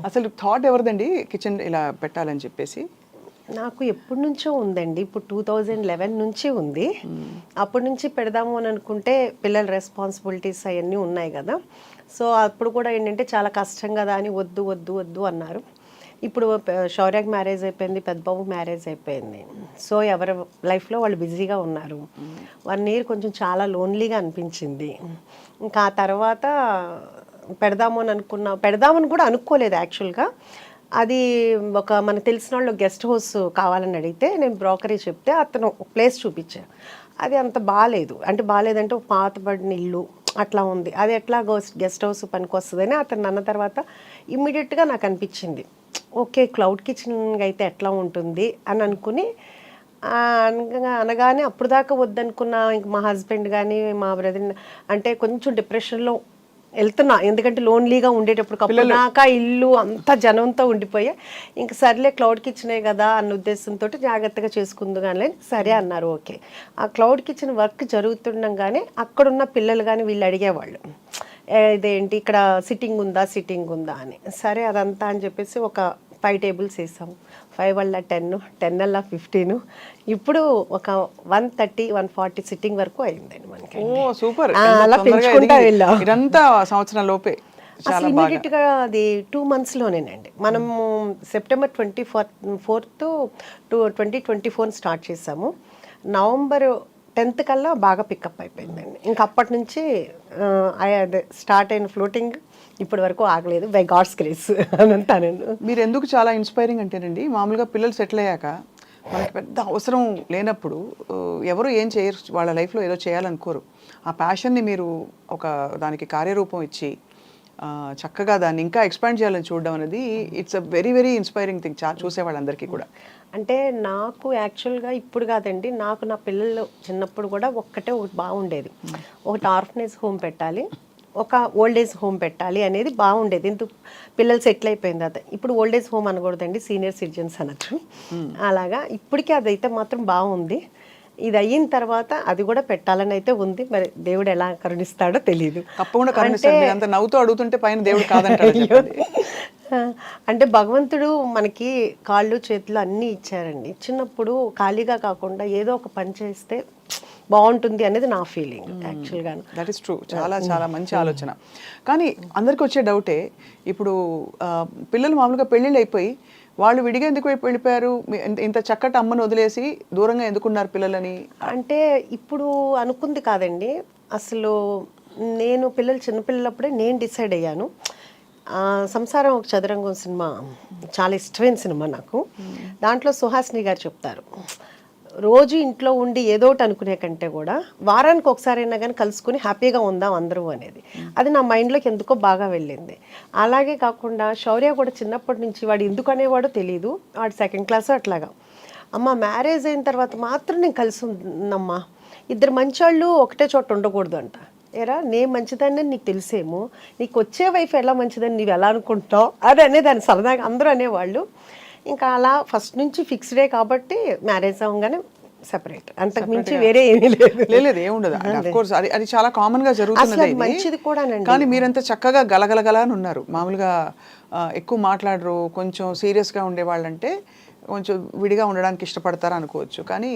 అసలు థాట్ ఎవరిదండి కిచెన్ ఇలా పెట్టాలని చెప్పేసి? నాకు ఎప్పటి నుంచో ఉందండి. ఇప్పుడు 2011 నుంచి ఉంది. అప్పటి నుంచి పెడదాము అని అనుకుంటే పిల్లల రెస్పాన్సిబిలిటీస్ అవన్నీ ఉన్నాయి కదా. సో అప్పుడు కూడా ఏంటంటే చాలా కష్టం కదా అని వద్దు వద్దు వద్దు అన్నారు. ఇప్పుడు శౌర్యకి మ్యారేజ్ అయిపోయింది, పెద్దబాబు మ్యారేజ్ అయిపోయింది. సో ఎవరి లైఫ్లో వాళ్ళు బిజీగా ఉన్నారు. 1 ఇయర్ కొంచెం చాలా లోన్లీగా అనిపించింది. ఇంకా ఆ తర్వాత పెడదామని కూడా అనుకోలేదు యాక్చువల్గా. అది ఒక మనకు తెలిసిన వాళ్ళు గెస్ట్ హౌస్ కావాలని అడిగితే నేను బ్రోకరీ చెప్తే అతను ఒక ప్లేస్ చూపించాను. అది అంత బాగాలేదు. అంటే బాగాలేదంటే ఒక పాతబడిన ఇల్లు అట్లా ఉంది. అది ఎట్లా గెస్ట్ హౌస్ పనికి వస్తుందని అతను అన్న తర్వాత ఇమ్మీడియట్గా నాకు అనిపించింది, ఓకే క్లౌడ్ కిచెన్ అయితే ఎట్లా ఉంటుంది అని అనుకుని అనగానే అప్పుడు దాకా వద్దనుకున్న ఇంక మా హస్బెండ్ కానీ మా బ్రదర్ అంటే కొంచెం డిప్రెషన్లో వెళ్తున్నా. ఎందుకంటే లోన్లీగా ఉండేటప్పుడు కప్పుడాక ఇల్లు అంతా జనంతో ఉండిపోయా. ఇంక సర్లే క్లౌడ్ కిచెనే కదా అన్న ఉద్దేశంతో జాగ్రత్తగా చేసుకుందు కానీ సరే అన్నారు. ఓకే. ఆ క్లౌడ్ కిచెన్ వర్క్ జరుగుతుండగానే అక్కడున్న పిల్లలు కానీ వీళ్ళు అడిగేవాళ్ళు, ఇదేంటి ఇక్కడ సిట్టింగ్ ఉందా అని. సరే అదంతా అని చెప్పేసి ఒక 5 టేబుల్స్ వేసాము. 5 వల్ల 10, 10 వల్ల 15, ఇప్పుడు ఒక 130-140 సిట్టింగ్ వరకు అయిందండి మనకి. ఓ సూపర్. అలా పెంచుకుంటా వెళ్ళాం. ఇదంతా సంవత్సరం లోపే అసలు ఇమీడియట్గా అది 2 monthsలోనేనండి. మనము సెప్టెంబర్ 24th 2024 స్టార్ట్ చేసాము. నవంబర్ 10th కల్లా బాగా పికప్ అయిపోయిందండి. ఇంక అప్పటి నుంచి అదే స్టార్ట్ అయిన ఫ్లోటింగ్ ఇప్పటి వరకు ఆగలేదు, బై గాడ్స్ గ్రేస్ అని అంటాను. మీరు ఎందుకు చాలా ఇన్స్పైరింగ్ అంటేనండి, మామూలుగా పిల్లలు సెటిల్ అయ్యాక మనకి పెద్ద అవసరం లేనప్పుడు ఎవరు ఏం చేయరు, వాళ్ళ లైఫ్లో ఏదో చేయాలనుకోరు. ఆ ప్యాషన్ని మీరు ఒక దానికి కార్యరూపం ఇచ్చి చక్కగా దాన్ని ఇంకా ఎక్స్పాండ్ చేయాలని చూడడం అనేది it's a very very inspiring thing చూసే వాళ్ళందరికీ కూడా. అంటే నాకు యాక్చువల్గా ఇప్పుడు కాదండి, నాకు నా పిల్లలు చిన్నప్పుడు కూడా ఒకటి బాగుండేది. ఒకటి ఆర్ఫనేజ్ హోమ్ పెట్టాలి, ఒక ఓల్డ్ ఏజ్ హోమ్ పెట్టాలి అనేది బాగుండేది. ఎందుకు పిల్లలు సెటిల్ అయిపోయిన తర్వాత ఇప్పుడు ఓల్డ్ ఏజ్ హోమ్ అనకూడదండి, సీనియర్ సిటిజన్స్ అనొచ్చు. అలాగా ఇప్పటికీ అదైతే మాత్రం బాగుంది. ఇది అయిన తర్వాత అది కూడా పెట్టాలని అయితే ఉంది. మరి దేవుడు ఎలా కరుణిస్తాడో తెలియదు. తప్పకుండా కరుణిస్తాడు. అంత నవ్వుతూ అడుగుతుంటే పైన దేవుడు కాదంటాడు. అంటే భగవంతుడు మనకి కాళ్ళు చేతులు అన్నీ ఇచ్చారండి. చిన్నప్పుడు ఖాళీగా కాకుండా ఏదో ఒక పని చేస్తే బాగుంటుంది అనేది నా ఫీలింగ్ యాక్చువల్గా. That is true. చాలా చాలా మంచి ఆలోచన. కానీ అందరికి వచ్చే డౌటే, ఇప్పుడు పిల్లలు మామూలుగా పెళ్ళిళ్ళు అయిపోయి వాళ్ళు విడిగా ఎందుకు వెళ్ళిపోయారు, ఇంత చక్కటి అమ్మను వదిలేసి దూరంగా ఎందుకున్నారు పిల్లలని? అంటే ఇప్పుడు అనుకుంది కాదండి, అసలు నేను పిల్లలు చిన్నపిల్లలప్పుడే నేను డిసైడ్ అయ్యాను. సంసారం ఒక చదరంగం సినిమా చాలా ఇష్టమైన సినిమా నాకు. దాంట్లో సుహాసిని గారు చెప్తారు, రోజు ఇంట్లో ఉండి ఏదో ఒకటి అనుకునే కంటే కూడా వారానికి ఒకసారైనా కానీ కలుసుకుని హ్యాపీగా ఉందాం అందరూ అనేది. అది నా మైండ్లోకి ఎందుకో బాగా వెళ్ళింది. అలాగే కాకుండా శౌర్య కూడా చిన్నప్పటి నుంచి వాడు ఎందుకు అనేవాడో తెలియదు, వాడు 2nd క్లాస్ అట్లాగా, అమ్మ మ్యారేజ్ అయిన తర్వాత మాత్రం నేను కలిసి ఉన్నమ్మా, ఇద్దరు మంచోళ్ళు ఒకటే చోట ఉండకూడదు అంట. ఏరా నేను మంచిదాన్ని నీకు తెలిసేమో, నీకు వచ్చే వైఫ్ ఎలా మంచిదని నీవు ఎలా అనుకుంటావు అది అనేదాన్ని సరదాగా అందరూ అనేవాళ్ళు. ఇంకా అలా ఫస్ట్ నుంచి ఫిక్స్డే కాబట్టి మ్యారేజ్ అవ్వగానే సెపరేట్, అంతకు మించి వేరే ఏమీ లేదు. ఏముండదు. ఆఫ్ కోర్స్ అది చాలా కామన్ గా జరుగుతున్నది, మంచిది కూడా. కానీ మీరంతా చక్కగా గలగలగలా అని ఉన్నారు. మామూలుగా ఎక్కువ మాట్లాడరు, కొంచెం సీరియస్ గా ఉండేవాళ్ళంటే కొంచెం విడిగా ఉండడానికి ఇష్టపడతారు అనుకోవచ్చు. కానీ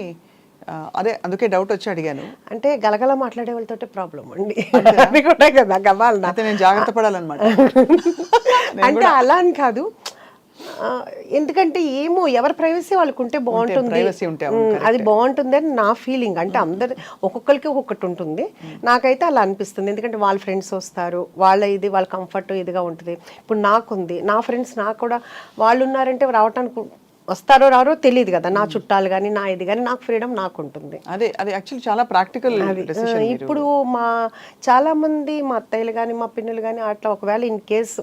అదే అందుకే డౌట్ వచ్చి అడిగాను. అంటే గలగల మాట్లాడే వాళ్ళతో ప్రాబ్లం అండి, అది కూడా కదా గవాలన. అయితే నేను జాగ్రత్త పడాలన్నమాట. అంటే అలా అని కాదు, ఎందుకంటే ఏమో ఎవరి ప్రైవసీ వాళ్ళకు ఉంటే బాగుంటుంది, అది బాగుంటుంది అని నా ఫీలింగ్. అంటే అందరు ఒక్కొక్కరికి ఒక్కొక్కటి ఉంటుంది, నాకైతే అలా అనిపిస్తుంది. ఎందుకంటే వాళ్ళ ఫ్రెండ్స్ వస్తారు, వాళ్ళ కంఫర్ట్ ఇదిగా ఉంటుంది. ఇప్పుడు నాకుంది, నా ఫ్రెండ్స్ నాకు కూడా వాళ్ళు ఉన్నారంటే రావటానికి వస్తారో రారో తెలియదు కదా, నా చుట్టాలు కానీ నా ఇది కానీ నాకు ఫ్రీడమ్ నాకు ఉంటుంది. అదే అది యాక్చువల్లీ చాలా ప్రాక్టికల్ డెసిషన్. ఇప్పుడు మా చాలా మంది మా అత్తయ్యలు కానీ మా పిన్నులు కానీ అట్లా ఒకవేళ ఇన్ కేస్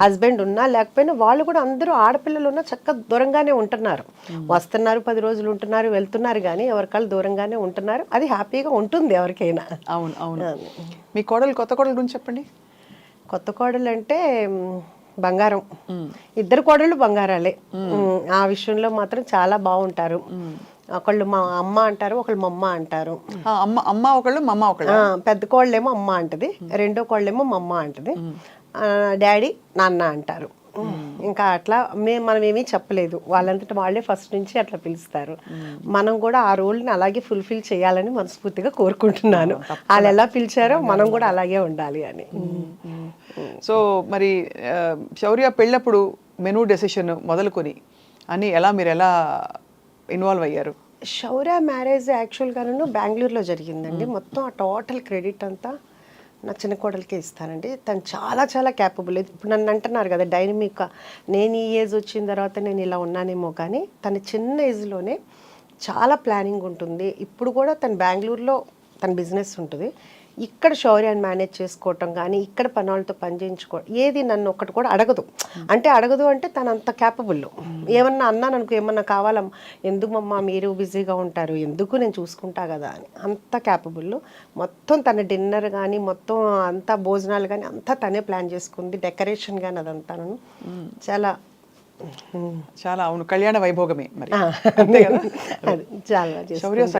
హస్బెండ్ ఉన్నా లేకపోయినా వాళ్ళు కూడా అందరూ ఆడపిల్లలు ఉన్నా చక్కగా దూరంగానే ఉంటున్నారు, వస్తున్నారు 10 రోజులు ఉంటున్నారు వెళ్తున్నారు, కానీ ఎవరికాళ్ళు దూరంగానే ఉంటున్నారు. అది హ్యాపీగా ఉంటుంది ఎవరికైనా. అవును అవును. మీ కోడలు, కొత్త కోడలు గురించి చెప్పండి. కొత్త కోడలు అంటే బంగారం, ఇద్దరు కోడళ్ళు బంగారాలే. ఆ విషయంలో మాత్రం చాలా బాగుంటారు. ఒకళ్ళు మా అమ్మ అంటారు, ఒకళ్ళు మా అమ్మ అంటారు. అమ్మ ఒకళ్ళు మమ్మ ఒకళ్ళు. పెద్ద కోళ్ళేమో అమ్మ అంటది, రెండో కోళ్ళేమో మా అమ్మ అంటది, డాడీ నాన్న అంటారు. ఇంకా అట్లా మనం ఏమీ చెప్పలేదు, వాళ్ళంతటా వాళ్ళే ఫస్ట్ నుంచి అట్లా పిలుస్తారు. మనం కూడా ఆ రోల్ని అలాగే ఫుల్ఫిల్ చేయాలని మనస్ఫూర్తిగా కోరుకుంటున్నాను. వాళ్ళు ఎలా పిలిచారో మనం కూడా అలాగే ఉండాలి అని. సో మరి శౌర్య పెళ్ళప్పుడు మెనూ డెసిషన్ మొదలుకొని అని మీరు ఎలా ఇన్వాల్వ్ అయ్యారు? శౌర్య మ్యారేజ్ యాక్చువల్గా నేను బెంగళూరులో జరిగిందండి. మొత్తం ఆ టోటల్ క్రెడిట్ అంతా నా చిన్న కోడలికే ఇస్తానండి. తను చాలా చాలా క్యాపబుల్. ఇప్పుడు నన్ను అంటున్నారు కదా డైనమిక్, నేను ఈ ఏజ్ వచ్చిన తర్వాత నేను ఇలా ఉన్నానేమో, కానీ తన చిన్న ఏజ్లోనే చాలా ప్లానింగ్ ఉంటుంది. ఇప్పుడు కూడా తను బెంగళూరులో తన బిజినెస్ ఉంటుంది, ఇక్కడ శౌర్యాన్ని మేనేజ్ చేసుకోవటం కానీ ఇక్కడ పనులతో పని చేయించుకోవడం, ఏది నన్ను ఒక్కటి కూడా అడగదు. అడగదు అంటే తను అంత క్యాపబుల్. ఏమన్నా అన్నాను అనుకో, ఏమన్నా కావాలమ్మా, ఎందుకమ్మా మీరు బిజీగా ఉంటారు, ఎందుకు నేను చూసుకుంటా కదా అని, అంత క్యాపబుల్. మొత్తం తన డిన్నర్ కానీ మొత్తం అంతా భోజనాలు కానీ అంతా తనే ప్లాన్ చేసుకుంది, డెకరేషన్ కానీ అదంతా చాలా చాలా అవును, కళ్యాణ వైభోగమే మరి. అది చాలా శౌర్య